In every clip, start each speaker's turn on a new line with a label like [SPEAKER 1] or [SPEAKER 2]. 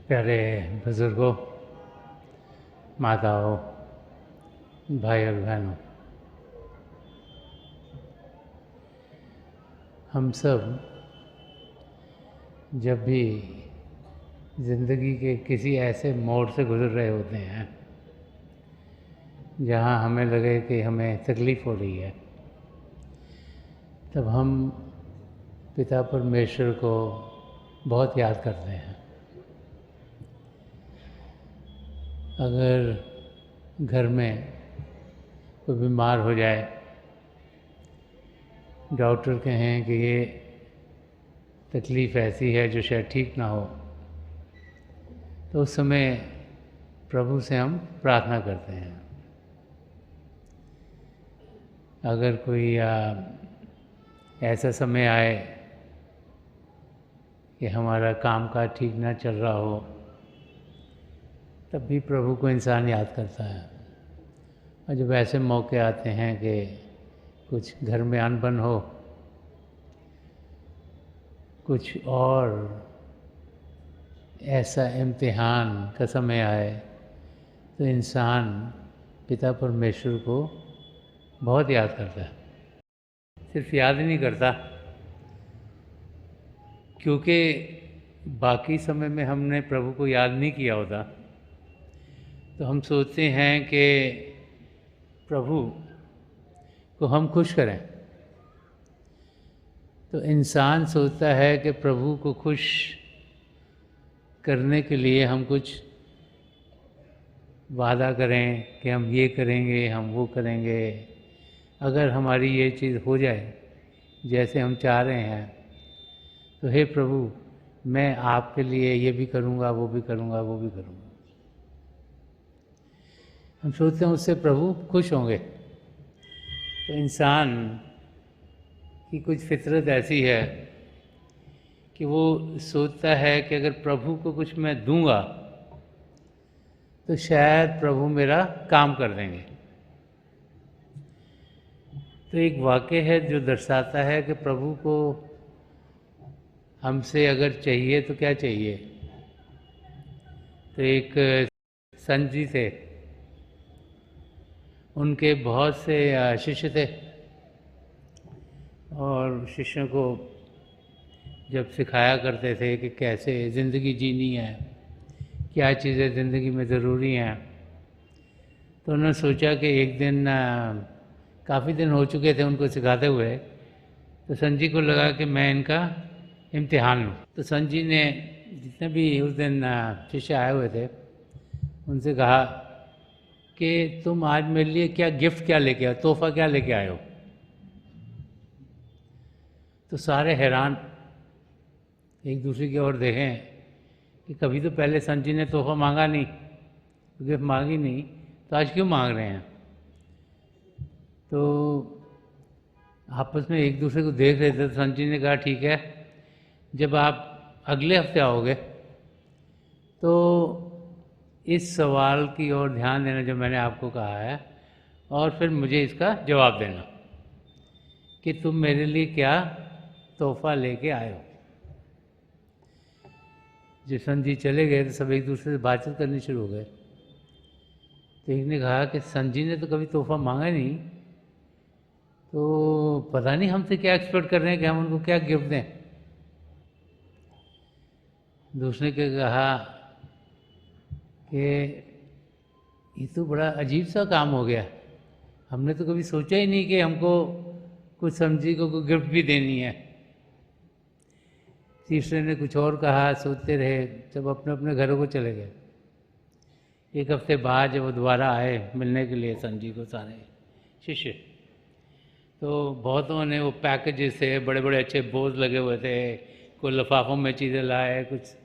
[SPEAKER 1] प्यारे बुज़ुर्गों, माताओं, भाई और बहनों, हम सब जब भी ज़िंदगी के किसी ऐसे मोड़ से गुज़र रहे होते हैं जहाँ हमें लगे कि हमें तकलीफ़ हो रही है, तब हम पिता परमेश्वर को बहुत याद करते हैं। अगर घर में कोई बीमार हो जाए, डॉक्टर कहें कि ये तकलीफ़ ऐसी है जो शायद ठीक ना हो, तो उस समय प्रभु से हम प्रार्थना करते हैं। अगर कोई ऐसा समय आए कि हमारा कामकाज ठीक ना चल रहा हो, तब भी प्रभु को इंसान याद करता है। और जब ऐसे मौके आते हैं कि कुछ घर में अनबन हो, कुछ और ऐसा इम्तिहान का समय आए, तो इंसान पिता परमेश्वर को बहुत याद करता है। सिर्फ याद ही नहीं करता, क्योंकि बाकी समय में हमने प्रभु को याद नहीं किया होता, तो हम सोचते हैं कि प्रभु को हम खुश करें। तो इंसान सोचता है कि प्रभु को खुश करने के लिए हम कुछ वादा करें कि हम ये करेंगे, हम वो करेंगे। अगर हमारी ये चीज़ हो जाए जैसे हम चाह रहे हैं, तो हे प्रभु, मैं आपके लिए ये भी करूँगा, वो भी करूँगा, वो भी करूँगा। हम सोचते हैं उससे प्रभु खुश होंगे। तो इंसान की कुछ फितरत ऐसी है कि वो सोचता है कि अगर प्रभु को कुछ मैं दूंगा तो शायद प्रभु मेरा काम कर देंगे। तो एक वाक्य है जो दर्शाता है कि प्रभु को हमसे अगर चाहिए तो क्या चाहिए। तो एक संत जी थे, उनके बहुत से शिष्य थे, और शिष्यों को जब सिखाया करते थे कि कैसे ज़िंदगी जीनी है, क्या चीज़ें ज़िंदगी में ज़रूरी हैं, तो उन्होंने सोचा कि एक दिन काफ़ी दिन हो चुके थे उनको सिखाते हुए, तो संत जी को लगा कि मैं इनका इम्तिहान लूँ। तो संत जी ने जितने भी उस दिन शिष्य आए हुए थे, उनसे कहा कि तुम आज मेरे लिए क्या गिफ्ट क्या लेके आए, तोहफा क्या लेके आए हो। तो सारे हैरान एक दूसरे की ओर देखें कि कभी तो पहले संत जी ने तोहफा मांगा नहीं, गिफ्ट मांगी नहीं, तो आज क्यों मांग रहे हैं। तो आपस में एक दूसरे को देख रहे थे। तो संत जी ने कहा ठीक है, जब आप अगले हफ्ते आओगे तो इस सवाल की ओर ध्यान देना जो मैंने आपको कहा है, और फिर मुझे इसका जवाब देना कि तुम मेरे लिए क्या तोहफा लेके आए हो। जब संत जी चले गए तो सब एक दूसरे से बातचीत करनी शुरू हो गए। तो एक ने कहा कि संत जी ने तो कभी तोहफा मांगा ही नहीं, तो पता नहीं हमसे क्या एक्सपेक्ट कर रहे हैं कि हम उनको क्या गिफ्ट दें। दूसरे ने कहा कि ये तो बड़ा अजीब सा काम हो गया, हमने तो कभी सोचा ही नहीं कि हमको कुछ समझी को कोई गिफ्ट भी देनी है। तीसरे ने कुछ और कहा, सोचते रहे, सब अपने अपने घरों को चले गए। एक हफ्ते बाद जब वो दोबारा आए मिलने के लिए संत जी को सारे शिष्य, तो बहुतों ने वो पैकेजेस थे, बड़े बड़े अच्छे बोझ लगे हुए थे, कोई लिफाफों में चीज़ें लाए, कुछ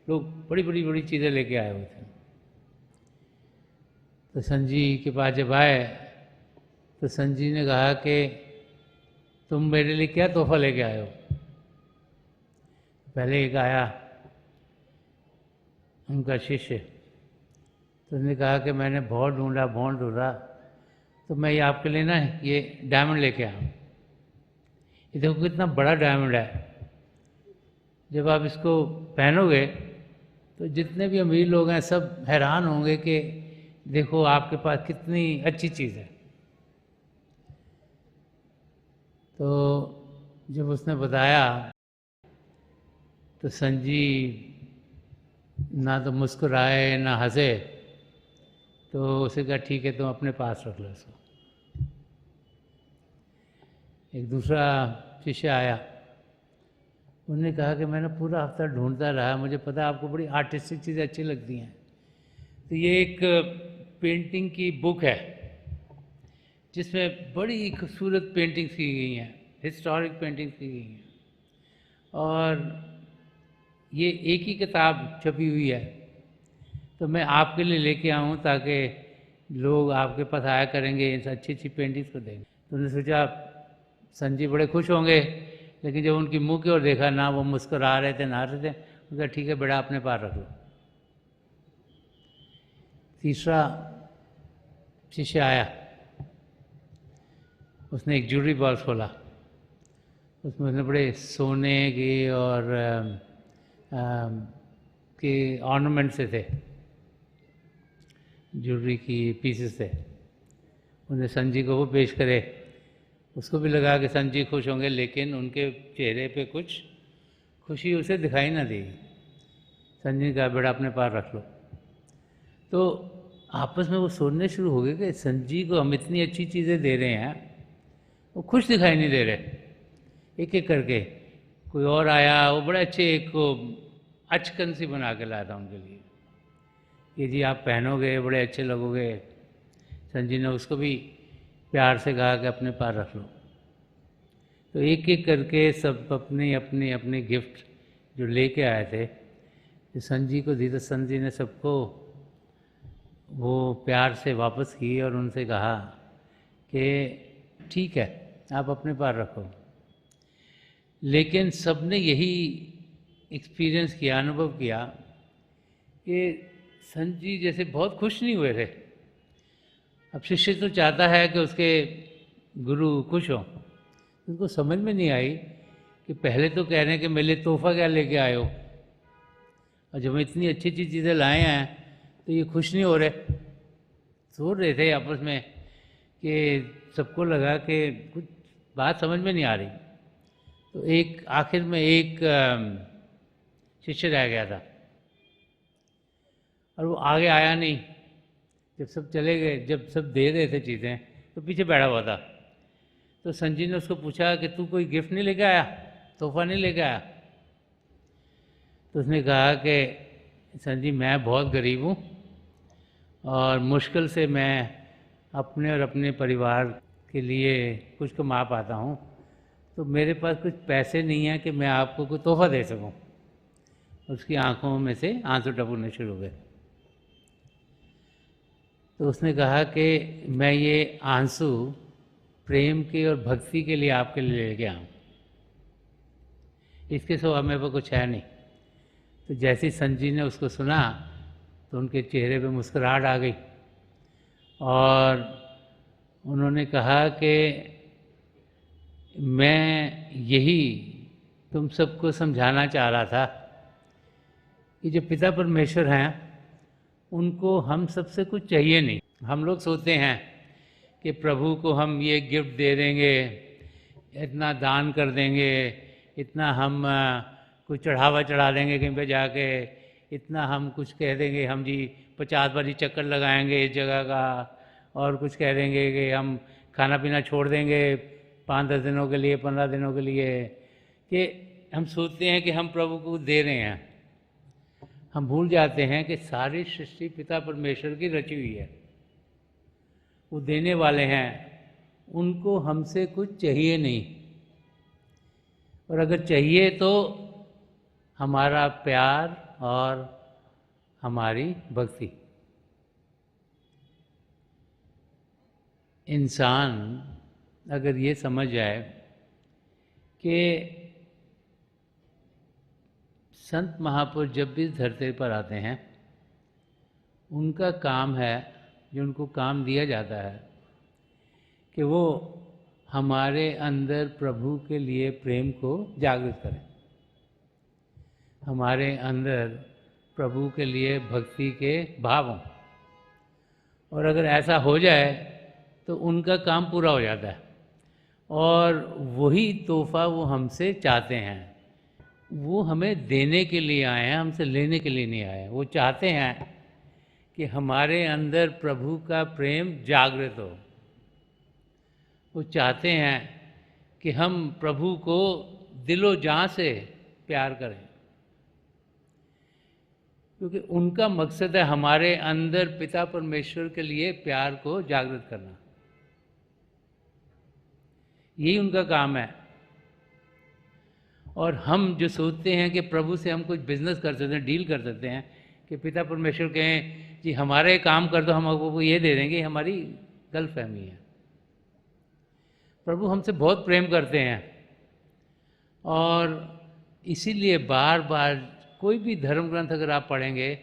[SPEAKER 1] लोग बड़ी बड़ी बड़ी चीज़ें लेके आए हुए थे। तो संत जी के पास जब आए तो संत जी ने कहा कि तुम मेरे लिए क्या तोहफा लेके आए हो। पहले एक आया उनका शिष्य, तो उसने कहा कि मैंने बहुत ढूंढा, तो मैं ये आपके लिए ना ये डायमंड लेके आया हूँ। ये देखो कितना बड़ा डायमंड है, जब आप इसको पहनोगे तो जितने भी अमीर लोग हैं सब हैरान होंगे कि देखो आपके पास कितनी अच्छी चीज़ है। तो जब उसने बताया तो संजी ना तो मुस्कुराए ना हंसे, तो उसे कहा ठीक है तुम अपने पास रख लो इसको। एक दूसरा शिष्य आया, उन्होंने कहा कि मैंने पूरा हफ्ता ढूंढता रहा, मुझे पता है आपको बड़ी आर्टिस्टिक चीज़ें अच्छी लगती हैं, तो ये एक पेंटिंग की बुक है जिसमें बड़ी खूबसूरत पेंटिंग्स की गई हैं, हिस्टोरिक पेंटिंग्स की गई हैं, और ये एक ही किताब छपी हुई है, तो मैं आपके लिए लेके आऊँ ताकि लोग आपके पास आया करेंगे, इन अच्छी अच्छी पेंटिंग्स को देंगे। तो उन्होंने सोचा संजी बड़े खुश होंगे, लेकिन जब उनकी मुंह की ओर देखा ना वो मुस्कुरा रहे थे ना रहे थे, उनका ठीक है बेटा अपने पास रख लो। तीसरा शिष्य आया, उसने एक ज्वेलरी बॉक्स खोला, उसमें उसने बड़े सोने की और के ऑर्नामेंट से थे, ज्वेलरी की पीसेस थे। उन्हें संजी को वो पेश करे, उसको भी लगा कि संजी खुश होंगे, लेकिन उनके चेहरे पे कुछ खुशी उसे दिखाई ना दी। संजी ने कहा बेटा अपने पास रख लो। तो आपस में वो सोचने शुरू हो गए कि संजी को हम इतनी अच्छी चीज़ें दे रहे हैं, वो खुश दिखाई नहीं दे रहे। एक एक करके कोई और आया, वो बड़े अच्छे एक को अचकन सी बना के लाया था उनके लिए, ये जी आप पहनोगे बड़े अच्छे लगोगे। संजी ने उसको भी प्यार से कहा कि अपने पास रख लो। तो एक एक करके सब अपनी अपनी अपनी गिफ्ट जो लेके आए थे, जो संजी को दी, तो संजी ने सबको वो प्यार से वापस की और उनसे कहा कि ठीक है आप अपने पास रखो। लेकिन सब ने यही एक्सपीरियंस किया, अनुभव किया कि संजी जैसे बहुत खुश नहीं हुए थे। अब शिष्य तो चाहता है कि उसके गुरु खुश हों, उनको समझ में नहीं आई कि पहले तो कह रहे हैं कि मेरे लिए तोहफा क्या लेके आए हो, और जब हम इतनी अच्छी अच्छी चीज़ें लाए हैं तो ये खुश नहीं हो रहे। सोच रहे थे आपस में कि सबको लगा कि कुछ बात समझ में नहीं आ रही। तो एक आखिर में एक शिष्य रह गया था और वो आगे आया नहीं। जब सब चले गए, जब सब दे रहे थे चीज़ें, तो पीछे बैठा हुआ था। तो संजी ने उसको पूछा कि तू कोई गिफ्ट नहीं लेके आया, तोहफा नहीं लेके आया? तो उसने कहा कि संजी मैं बहुत गरीब हूँ और मुश्किल से मैं अपने और अपने परिवार के लिए कुछ कमा पाता हूँ, तो मेरे पास कुछ पैसे नहीं हैं कि मैं आपको कोई तोहफा दे सकूँ। उसकी आंखों में से आंसू टपकने शुरू हुए। तो उसने कहा कि मैं ये आंसू प्रेम के और भक्ति के लिए आपके लिए लेके आऊँ, इसके सिवा मेरे पास कुछ है नहीं। तो जैसे ही संजी ने उसको सुना तो उनके चेहरे पे मुस्कुराहट आ गई और उन्होंने कहा कि मैं यही तुम सबको समझाना चाह रहा था कि जो पिता परमेश्वर हैं उनको हम सबसे कुछ चाहिए नहीं। हम लोग सोचते हैं कि प्रभु को हम ये गिफ्ट दे देंगे, इतना दान कर देंगे, इतना हम कुछ चढ़ावा चढ़ा देंगे कहीं पे जाके, इतना हम कुछ कह देंगे, हम जी 50 बारी चक्कर लगाएंगे इस जगह का, और कुछ कह देंगे कि हम खाना पीना छोड़ देंगे 5-10 दिनों के लिए, 15 दिनों के लिए, कि हम सोचते हैं कि हम प्रभु को दे रहे हैं। हम भूल जाते हैं कि सारी सृष्टि पिता परमेश्वर की रची हुई है, वो देने वाले हैं, उनको हमसे कुछ चाहिए नहीं। और अगर चाहिए तो हमारा प्यार और हमारी भक्ति। इंसान अगर ये समझ जाए कि संत महापुरुष जब भी इस धरती पर आते हैं, उनका काम है, जो उनको काम दिया जाता है कि वो हमारे अंदर प्रभु के लिए प्रेम को जागृत करें, हमारे अंदर प्रभु के लिए भक्ति के भाव हों। और अगर ऐसा हो जाए तो उनका काम पूरा हो जाता है, और वही तोहफा वो हमसे चाहते हैं। वो हमें देने के लिए आए हैं, हमसे लेने के लिए नहीं आए हैं। वो चाहते हैं कि हमारे अंदर प्रभु का प्रेम जागृत हो। वो चाहते हैं कि हम प्रभु को दिलो जान से प्यार करें, क्योंकि उनका मकसद है हमारे अंदर पिता परमेश्वर के लिए प्यार को जागृत करना। यही उनका काम है। और हम जो सोचते हैं कि प्रभु से हम कुछ बिजनेस कर सकते हैं, डील कर सकते हैं, कि पिता परमेश्वर कहें कि हमारे काम कर दो, हम आपको ये दे देंगे, हमारी गलतफहमी है। प्रभु हमसे बहुत प्रेम करते हैं, और इसीलिए बार बार कोई भी धर्म ग्रंथ अगर आप पढ़ेंगे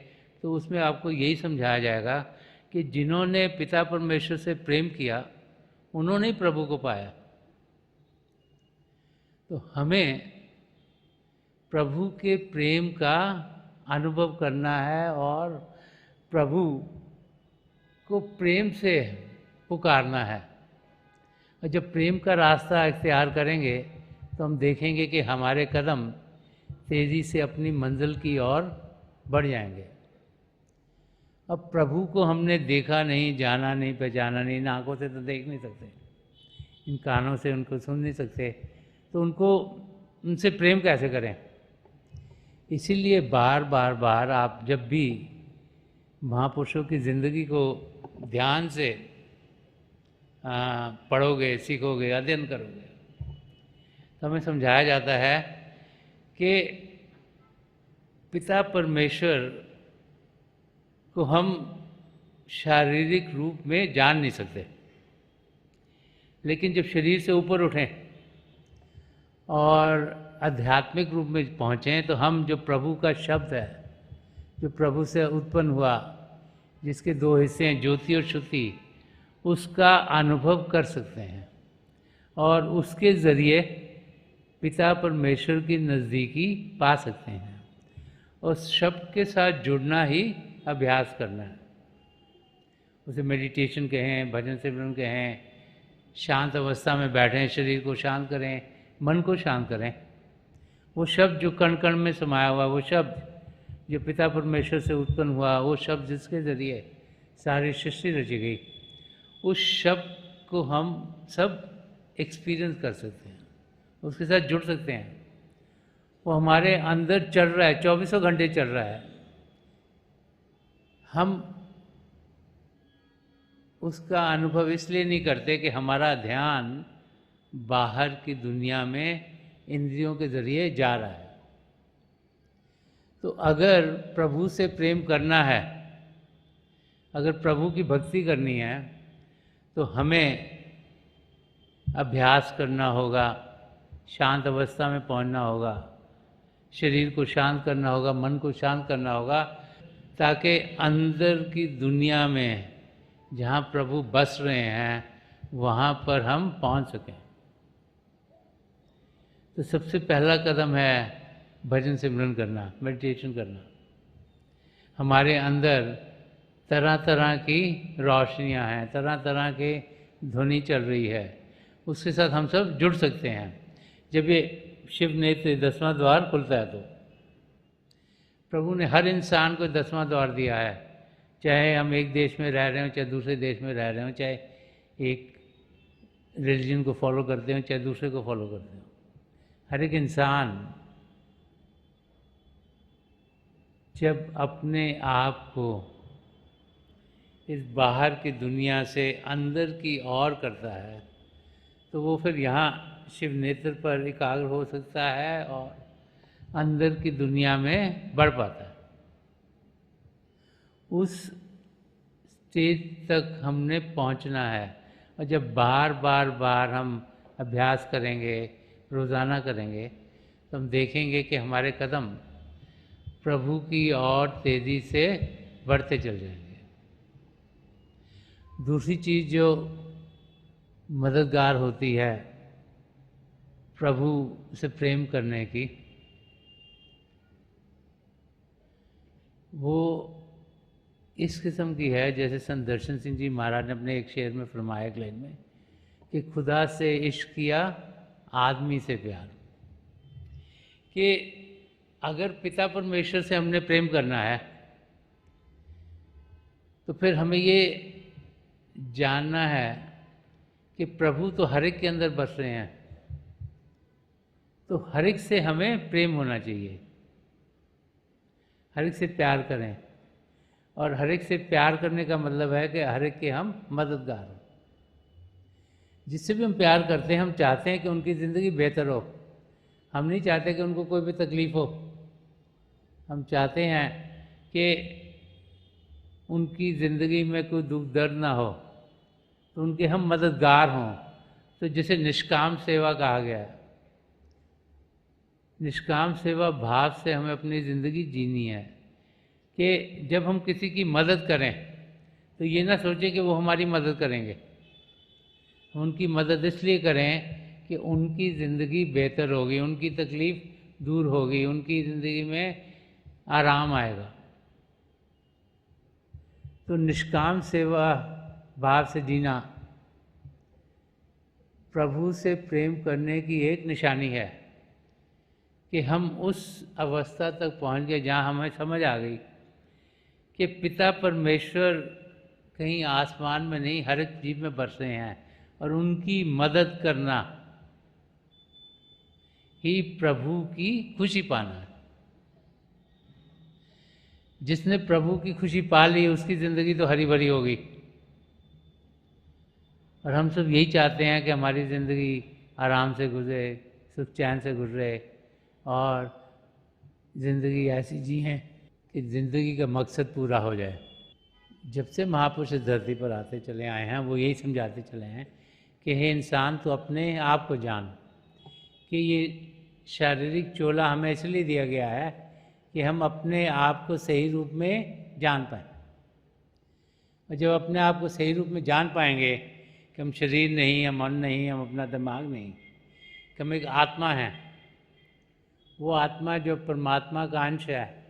[SPEAKER 1] तो उसमें आपको यही समझाया जाएगा कि जिन्होंने पिता परमेश्वर से प्रेम किया उन्होंने ही प्रभु को पाया। तो हमें प्रभु के प्रेम का अनुभव करना है और प्रभु को प्रेम से पुकारना है। और जब प्रेम का रास्ता इख्तियार करेंगे तो हम देखेंगे कि हमारे कदम तेज़ी से अपनी मंजिल की ओर बढ़ जाएंगे। अब प्रभु को हमने देखा नहीं, जाना नहीं, पहचाना नहीं, इन आँखों से तो देख नहीं सकते, इन कानों से उनको सुन नहीं सकते, तो उनसे प्रेम कैसे करें? इसीलिए बार बार बार आप जब भी महापुरुषों की ज़िंदगी को ध्यान से पढ़ोगे, सीखोगे, अध्ययन करोगे, तो हमें समझाया जाता है कि पिता परमेश्वर को हम शारीरिक रूप में जान नहीं सकते, लेकिन जब शरीर से ऊपर उठें और आध्यात्मिक रूप में पहुँचें तो हम जो प्रभु का शब्द है, जो प्रभु से उत्पन्न हुआ, जिसके दो हिस्से हैं ज्योति और श्रुति, उसका अनुभव कर सकते हैं और उसके ज़रिए पिता परमेश्वर की नज़दीकी पा सकते हैं। उस शब्द के साथ जुड़ना ही अभ्यास करना है। उसे मेडिटेशन कहें, भजन सिमरन कहें, शांत अवस्था में बैठें, शरीर को शांत करें, मन को शांत करें। वो शब्द जो कण कण में समाया हुआ, वो शब्द जो पिता परमेश्वर से उत्पन्न हुआ, वो शब्द जिसके ज़रिए सारी सृष्टि रची गई, उस शब्द को हम सब एक्सपीरियंस कर सकते हैं, उसके साथ जुड़ सकते हैं। वो हमारे अंदर चल रहा है, 24 घंटे चल रहा है। हम उसका अनुभव इसलिए नहीं करते कि हमारा ध्यान बाहर की दुनिया में इंद्रियों के ज़रिए जा रहा है। तो अगर प्रभु से प्रेम करना है, अगर प्रभु की भक्ति करनी है, तो हमें अभ्यास करना होगा, शांत अवस्था में पहुंचना होगा, शरीर को शांत करना होगा, मन को शांत करना होगा, ताकि अंदर की दुनिया में जहाँ प्रभु बस रहे हैं वहाँ पर हम पहुँच सकें। तो सबसे पहला कदम है भजन सिमरन करना, मेडिटेशन करना। हमारे अंदर तरह तरह की रोशनियाँ हैं, तरह तरह के ध्वनि चल रही है, उसके साथ हम सब जुड़ सकते हैं। जब ये शिव नेत्र 10वां द्वार खुलता है तो प्रभु ने हर इंसान को 10वां द्वार दिया है, चाहे हम एक देश में रह रहे हों, चाहे दूसरे देश में रह रहे हों, चाहे एक रिलीजन को फॉलो करते हों, चाहे दूसरे को फॉलो करते हों। हर एक इंसान जब अपने आप को इस बाहर की दुनिया से अंदर की ओर करता है तो वो फिर यहाँ शिव नेत्र पर एकाग्र हो सकता है और अंदर की दुनिया में बढ़ पाता है। उस स्टेज तक हमने पहुँचना है, और जब बार बार बार हम अभ्यास करेंगे, रोज़ाना करेंगे, तो हम देखेंगे कि हमारे कदम प्रभु की ओर तेज़ी से बढ़ते चल जाएंगे। दूसरी चीज़ जो मददगार होती है प्रभु से प्रेम करने की, वो इस किस्म की है जैसे संत दर्शन सिंह जी महाराज ने अपने एक शेर में फरमाया एक लाइन में कि खुदा से इश्क किया आदमी से प्यार। कि अगर पिता परमेश्वर से हमने प्रेम करना है तो फिर हमें ये जानना है कि प्रभु तो हर एक के अंदर बस रहे हैं, तो हर एक से हमें प्रेम होना चाहिए, हर एक से प्यार करें। और हर एक से प्यार करने का मतलब है कि हर एक के हम मददगार हों। जिससे भी हम प्यार करते हैं हम चाहते हैं कि उनकी ज़िंदगी बेहतर हो। हम नहीं चाहते कि उनको कोई भी तकलीफ़ हो। हम चाहते हैं कि उनकी ज़िंदगी में कोई दुख दर्द ना हो, तो उनके हम मददगार हों। तो जिसे निष्काम सेवा कहा गया है, निष्काम सेवा भाव से हमें अपनी ज़िंदगी जीनी है। कि जब हम किसी की मदद करें तो ये ना सोचें कि वो हमारी मदद करेंगे। उनकी मदद इसलिए करें कि उनकी ज़िंदगी बेहतर होगी, उनकी तकलीफ़ दूर होगी, उनकी ज़िंदगी में आराम आएगा। तो निष्काम सेवा भाव से जीना प्रभु से प्रेम करने की एक निशानी है कि हम उस अवस्था तक पहुंच गए जहां हमें समझ आ गई कि पिता परमेश्वर कहीं आसमान में नहीं, हर एक जीव में बस रहे हैं और उनकी मदद करना ही प्रभु की खुशी पाना है। जिसने प्रभु की खुशी पा ली उसकी ज़िंदगी तो हरी भरी होगी। और हम सब यही चाहते हैं कि हमारी ज़िंदगी आराम से गुजरे, सुख चैन से गुजरे और ज़िंदगी ऐसी जिएं कि ज़िंदगी का मकसद पूरा हो जाए। जब से महापुरुष इस धरती पर आते चले आए हैं वो यही समझाते चले हैं कि हे इंसान तो अपने आप को जान। कि ये शारीरिक चोला हमें इसलिए दिया गया है कि हम अपने आप को सही रूप में जान पाएँ। और जब अपने आप को सही रूप में जान पाएंगे कि हम शरीर नहीं, हम मन नहीं, हम अपना दिमाग नहीं, कि हम एक आत्मा हैं, वो आत्मा जो परमात्मा का अंश है,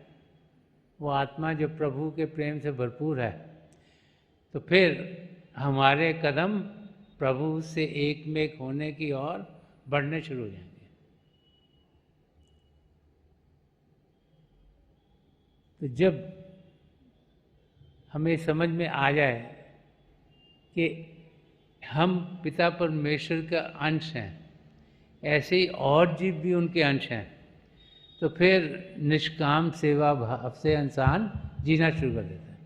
[SPEAKER 1] वो आत्मा जो प्रभु के प्रेम से भरपूर है, तो फिर हमारे कदम प्रभु से एक में एक होने की ओर बढ़ने शुरू हो जाएंगे। तो जब हमें समझ में आ जाए कि हम पिता परमेश्वर का अंश हैं, ऐसे ही और जीव भी उनके अंश हैं, तो फिर निष्काम सेवा भाव से इंसान जीना शुरू कर देता है।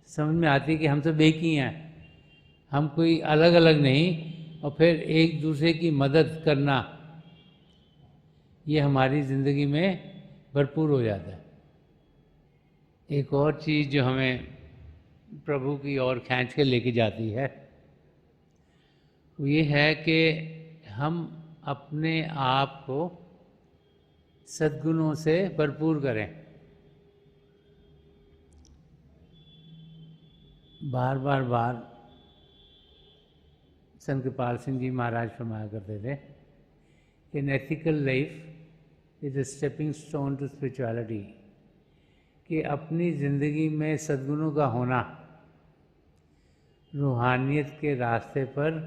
[SPEAKER 1] समझ में आती है कि हम सब एक ही हैं, हम कोई अलग अलग नहीं। और फिर एक दूसरे की मदद करना ये हमारी ज़िंदगी में भरपूर हो जाता है। एक और चीज़ जो हमें प्रभु की ओर खींच के लेके जाती है वो ये है कि हम अपने आप को सद्गुणों से भरपूर करें। बार संत कृपाल सिंह जी महाराज फरमाया करते थे, an ethical life is a stepping stone to spirituality. कि अपनी ज़िंदगी में सद्गुणों का होना रूहानियत के रास्ते पर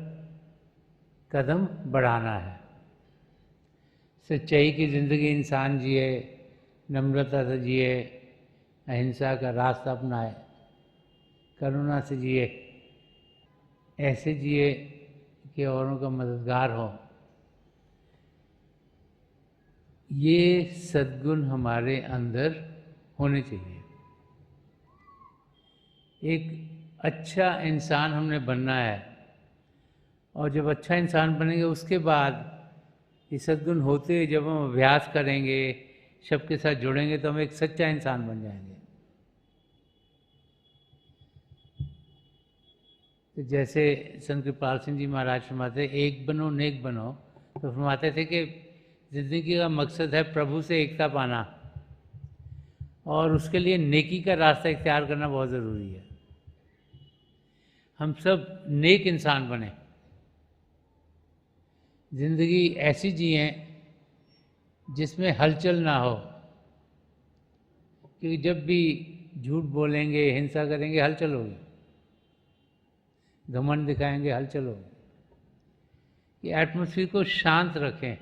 [SPEAKER 1] कदम बढ़ाना है। सच्चाई की ज़िंदगी इंसान जिए, नम्रता से जिए, अहिंसा का रास्ता अपनाए, करुणा से जिए, ऐसे जिए कि औरों का मददगार हो। ये सद्गुण हमारे अंदर होने चाहिए। एक अच्छा इंसान हमने बनना है और जब अच्छा इंसान बनेंगे उसके बाद ये सद्गुण होते हुए जब हम अभ्यास करेंगे, सबके साथ जुड़ेंगे, तो हम एक सच्चा इंसान बन जाएंगे। तो जैसे संत कृपाल सिंह जी महाराज फरमाते एक बनो नेक बनो, तो फरमाते थे कि ज़िंदगी का मकसद है प्रभु से एकता पाना और उसके लिए नेकी का रास्ता इख्तियार करना बहुत ज़रूरी है। हम सब नेक इंसान बने, ज़िंदगी ऐसी जिएं जिसमें हलचल ना हो, क्योंकि जब भी झूठ बोलेंगे, हिंसा करेंगे, हलचल होगी, घमंड दिखाएंगे, हलचल होगी। कि एटमॉस्फेयर को शांत रखें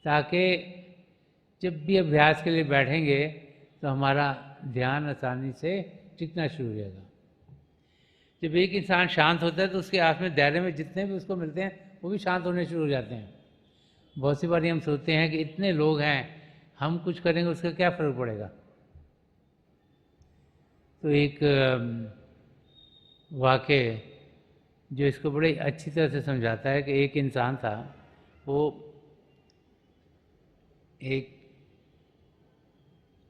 [SPEAKER 1] ताकि जब भी अभ्यास के लिए बैठेंगे तो हमारा ध्यान आसानी से टिकना शुरू हो जाएगा। जब एक इंसान शांत होता है तो उसके आस में दायरे में जितने भी उसको मिलते हैं वो भी शांत होने शुरू हो जाते हैं। बहुत सी बार हम सोचते हैं कि इतने लोग हैं, हम कुछ करेंगे उसका क्या फ़र्क पड़ेगा। तो एक वाक़े जो इसको बड़ी अच्छी तरह से समझाता है कि एक इंसान था, वो एक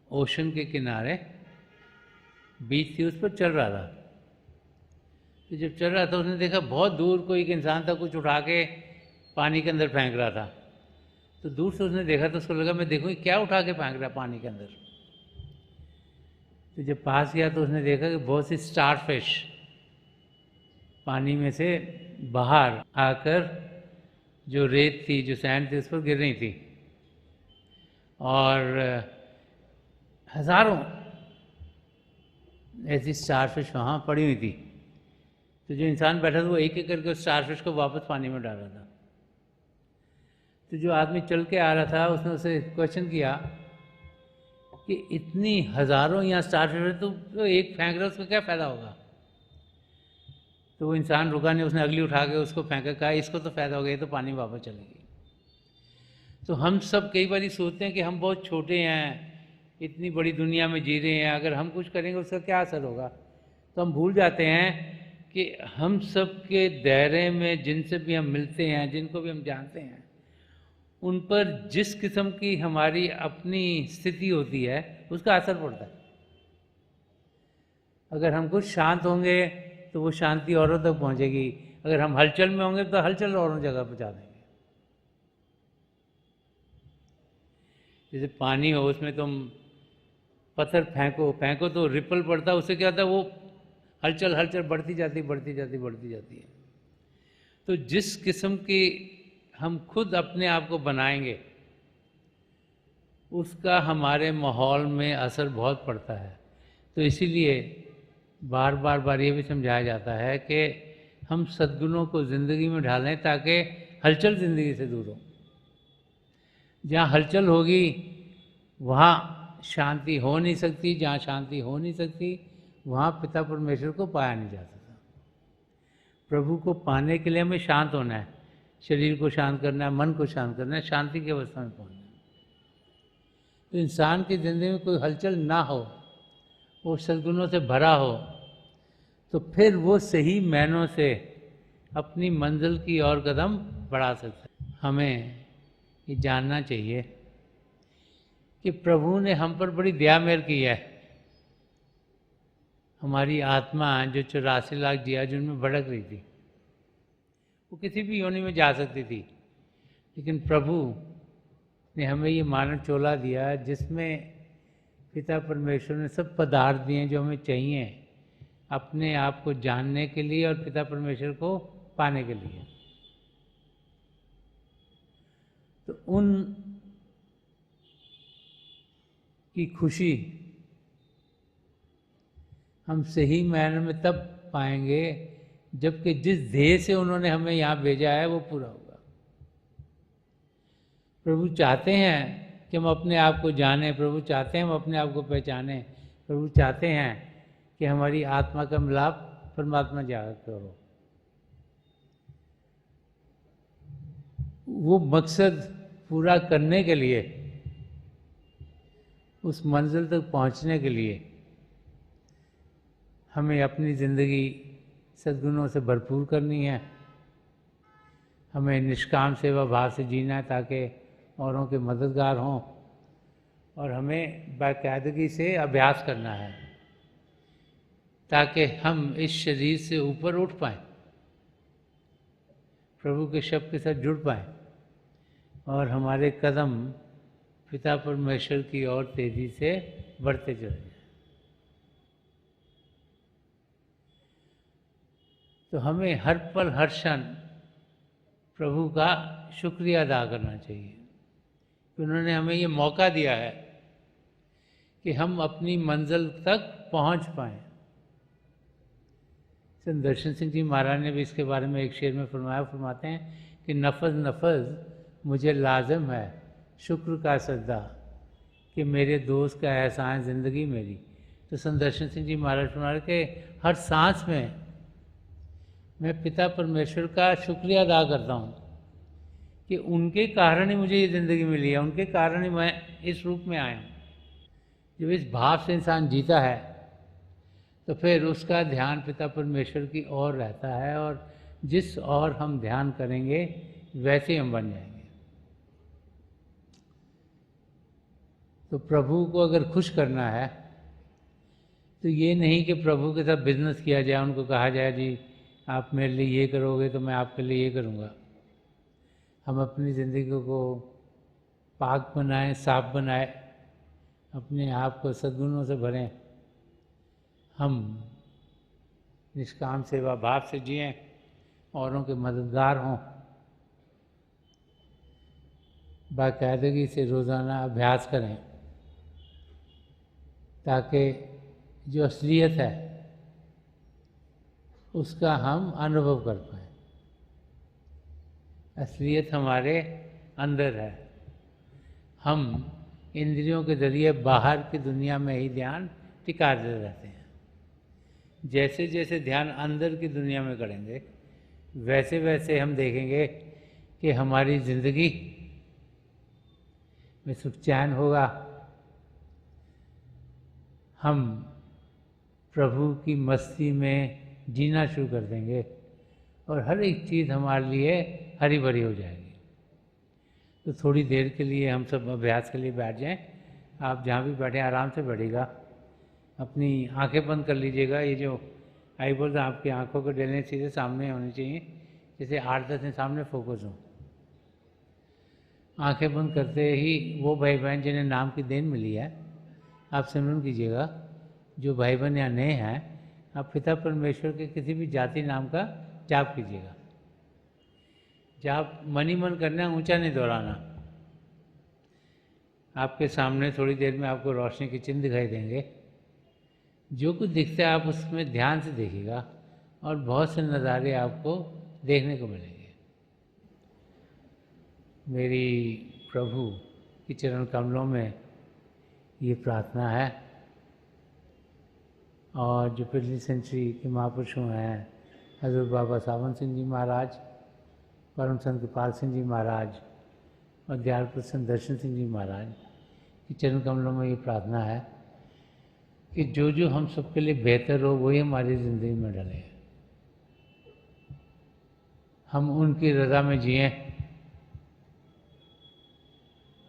[SPEAKER 1] ओशन के किनारे बीच थी, उस पर चल रहा था। तो जब चल रहा था उसने देखा बहुत दूर कोई एक इंसान था, कुछ उठा के पानी के अंदर फेंक रहा था। तो दूर से उसने देखा तो उसको लगा मैं देखूँ क्या उठा के फेंक रहा है पानी के अंदर। तो जब पास गया तो उसने देखा कि बहुत सी स्टार फिश पानी में से बाहर आकर जो रेत थी, जो सैंड थी, उस पर गिर रही थी, और हज़ारों ऐसी स्टारफिश वहाँ पड़ी हुई थी। तो जो इंसान बैठा था वो एक एक करके उस स्टारफिश को वापस पानी में डाल रहा था। तो जो आदमी चल के आ रहा था उसने उसे क्वेश्चन किया कि इतनी हज़ारों यहाँ स्टारफिश है, तो एक फेंक रहा है, उसका क्या फ़ायदा होगा। तो वो इंसान रुका नहीं, उसने अगली उठा के उसको फेंका, कहा इसको तो फ़ायदा हो गया, तो पानी वापस चलेगी। तो हम सब कई बार सोचते हैं कि हम बहुत छोटे हैं, इतनी बड़ी दुनिया में जी रहे हैं, अगर हम कुछ करेंगे उसका क्या असर होगा। तो हम भूल जाते हैं कि हम सब के दायरे में जिनसे भी हम मिलते हैं, जिनको भी हम जानते हैं, उन पर जिस किस्म की हमारी अपनी स्थिति होती है उसका असर पड़ता है। अगर हम कुछ शांत होंगे तो वो शांति औरों तक पहुंचेगी, अगर हम हलचल में होंगे तो हलचल औरों जगह पहुंचा देंगे। जैसे पानी हो, उसमें तुम पत्थर फेंको तो रिपल पड़ता है, उससे क्या होता है, वो हलचल हलचल बढ़ती जाती है। तो जिस किस्म की हम खुद अपने आप को बनाएंगे उसका हमारे माहौल में असर बहुत पड़ता है। तो इसीलिए बार ये भी समझाया जाता है कि हम सद्गुणों को ज़िंदगी में ढालें ताकि हलचल ज़िंदगी से दूर हो। जहाँ हलचल होगी वहाँ शांति हो नहीं सकती, जहाँ शांति हो नहीं सकती वहाँ पिता परमेश्वर को पाया नहीं जा सकता। प्रभु को पाने के लिए हमें शांत होना है, शरीर को शांत करना है, मन को शांत करना है, शांति की अवस्था में पहुँचना है। तो इंसान की ज़िंदगी में कोई हलचल ना हो, वो सद्गुणों से भरा हो, तो फिर वो सही मायनों से अपनी मंजिल की ओर कदम बढ़ा सकता है। हमें ये जानना चाहिए कि प्रभु ने हम पर बड़ी दया मेहर की है। हमारी आत्मा जो 84 लाख जियाजुन में भड़क रही थी, वो किसी भी योनि में जा सकती थी, लेकिन प्रभु ने हमें ये मानव चोला दिया जिसमें पिता परमेश्वर ने सब पदार्थ दिए जो हमें चाहिए अपने आप को जानने के लिए और पिता परमेश्वर को पाने के लिए। तो उन की खुशी हम सही मायने में तब पाएंगे जबकि जिस ध्येय से उन्होंने हमें यहाँ भेजा है वो पूरा होगा। प्रभु चाहते हैं कि हम अपने आप को जानें, प्रभु चाहते हैं हम अपने आप को पहचानें, प्रभु चाहते हैं कि हमारी आत्मा का मिलाप परमात्मा जाकर हो। वो मकसद पूरा करने के लिए, उस मंजिल तक पहुंचने के लिए हमें अपनी ज़िंदगी सद्गुणों से भरपूर करनी है। हमें निष्काम सेवा भाव से जीना है ताकि औरों के मददगार हों, और हमें बाकायदगी से अभ्यास करना है ताकि हम इस शरीर से ऊपर उठ पाएँ, प्रभु के शब्द के साथ जुड़ पाएँ और हमारे कदम पिता परमेश्वर की ओर तेजी से बढ़ते चले जाएं। तो हमें हर पल हर क्षण प्रभु का शुक्रिया अदा करना चाहिए कि उन्होंने हमें ये मौका दिया है कि हम अपनी मंजिल तक पहुंच पाएं। संत दर्शन सिंह जी महाराज ने भी इसके बारे में एक शेर में फरमाते हैं कि नफज नफज मुझे लाजम है शुक्र का सजदा, कि मेरे दोस्त का एहसान ज़िंदगी मेरी। तो संत दर्शन सिंह जी महाराज फरमाते के हर सांस में मैं पिता परमेश्वर का शुक्रिया अदा करता हूँ कि उनके कारण ही मुझे ये ज़िंदगी मिली है, उनके कारण ही मैं इस रूप में आया हूँ। जब इस भाव से इंसान जीता है तो फिर उसका ध्यान पिता परमेश्वर की ओर रहता है, और जिस ओर हम ध्यान करेंगे वैसे ही हम बन जाएंगे। तो प्रभु को अगर खुश करना है तो ये नहीं कि प्रभु के साथ बिजनेस किया जाए, उनको कहा जाए जी आप मेरे लिए ये करोगे तो मैं आपके लिए ये करूँगा। हम अपनी ज़िंदगी को पाक बनाएं, साफ बनाएं, अपने आप को सद्गुणों से भरें, हम निष्काम सेवा भाव से जिएं, औरों के मददगार हों, बाकायदगी से रोज़ाना अभ्यास करें, ताकि जो असलियत है उसका हम अनुभव कर पाएँ। असलियत हमारे अंदर है। हम इंद्रियों के ज़रिए बाहर की दुनिया में ही ध्यान टिकाते रहते हैं। जैसे जैसे ध्यान अंदर की दुनिया में करेंगे वैसे वैसे हम देखेंगे कि हमारी ज़िंदगी में सुख चैन होगा, हम प्रभु की मस्ती में जीना शुरू कर देंगे और हर एक चीज़ हमारे लिए हरी भरी हो जाएगी। तो थोड़ी देर के लिए हम सब अभ्यास के लिए बैठ जाएं। आप जहाँ भी बैठे आराम से बैठिएगा, अपनी आंखें बंद कर लीजिएगा। ये जो आईबॉल्स आपकी आंखों के डेले सीधे सामने होनी चाहिए, जैसे 8-10 दिन सामने फोकस हो। आंखें बंद करते ही वो भाई बहन जिन्हें नाम की देन मिली है आप सिमरन कीजिएगा। जो भाई बहन यहाँ नए हैं, आप पिता परमेश्वर के किसी भी जाति नाम का जाप कीजिएगा। जाप मन ही मन करना, ऊंचा नहीं दोहराना। आपके सामने थोड़ी देर में आपको रोशनी के चिन्ह दिखाई देंगे। जो कुछ दिखता है आप उसमें ध्यान से देखिएगा और बहुत से नज़ारे आपको देखने को मिलेंगे। मेरी प्रभु की चरण कमलों में ये प्रार्थना है। और जो पिछली सेंचुरी के महापुरुषों हैं, हजरत बाबा सावन सिंह जी महाराज, परम संत कृपाल सिंह जी महाराज और दयाल प्रसन्न दर्शन सिंह जी महाराज की चरण कमलों में ये प्रार्थना है कि जो जो हम सबके लिए बेहतर हो वही हमारी ज़िंदगी में डले, हम उनकी रज़ा में जिएं,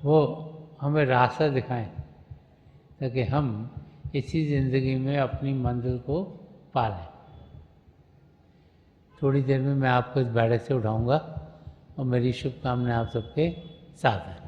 [SPEAKER 1] वो हमें रास्ता दिखाएं ताकि हम इसी ज़िंदगी में अपनी मंजिल को पा लें। थोड़ी देर में मैं आपको इस बैठक से उठाऊंगा और मेरी शुभकामनाएं आप सबके साथ हैं।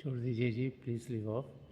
[SPEAKER 1] छोड़ दीजिए जी, प्लीज़ लीव ऑफ।